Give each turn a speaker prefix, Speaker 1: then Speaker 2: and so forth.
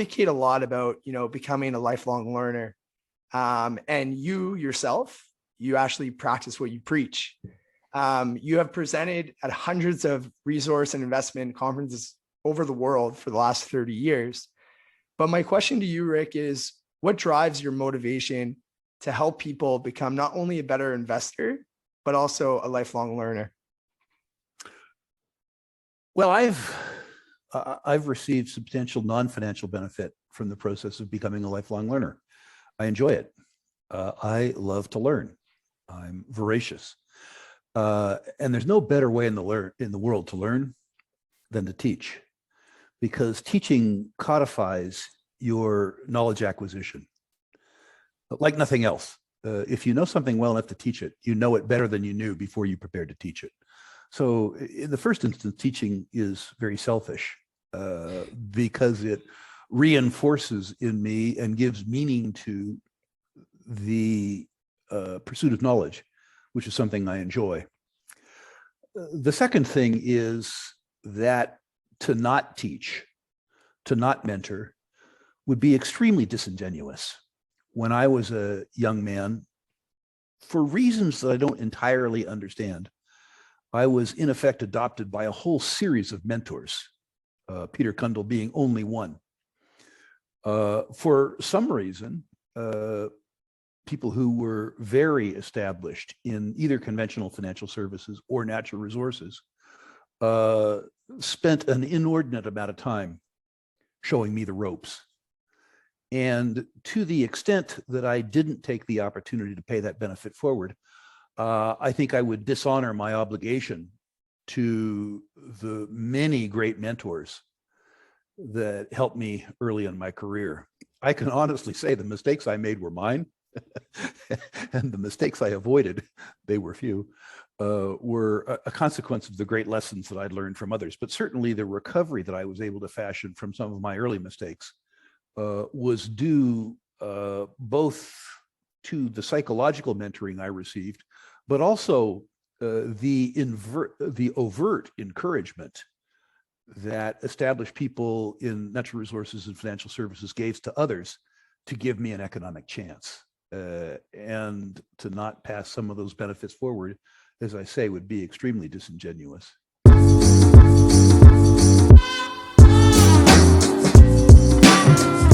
Speaker 1: advocate a lot about, becoming a lifelong learner. And you yourself, you actually practice what you preach. You have presented at hundreds of resource and investment conferences over the world for the last 30 years. But my question to you, Rick, is what drives your motivation to help people become not only a better investor, but also a lifelong learner?
Speaker 2: Well, I've received substantial non-financial benefit from the process of becoming a lifelong learner. I enjoy it. I love to learn. I'm voracious. And there's no better way in the world to learn than to teach, because teaching codifies your knowledge acquisition like nothing else. If you know something well enough to teach it, you know it better than you knew before you prepared to teach it. So in the first instance, teaching is very selfish because it reinforces in me and gives meaning to the pursuit of knowledge, which is something I enjoy. The second thing is that to not teach, to not mentor, would be extremely disingenuous. When I was a young man, for reasons that I don't entirely understand, I was in effect adopted by a whole series of mentors, Peter Cundall being only one. For some reason, people who were very established in either conventional financial services or natural resources spent an inordinate amount of time showing me the ropes. And to the extent that I didn't take the opportunity to pay that benefit forward, I think I would dishonor my obligation to the many great mentors that helped me early in my career. I can honestly say the mistakes I made were mine, and the mistakes I avoided, they were few, were a consequence of the great lessons that I'd learned from others. But certainly the recovery that I was able to fashion from some of my early mistakes was due both to the psychological mentoring I received, but also the overt encouragement that established people in natural resources and financial services gave to others to give me an economic chance. And to not pass some of those benefits forward, as I say, would be extremely disingenuous.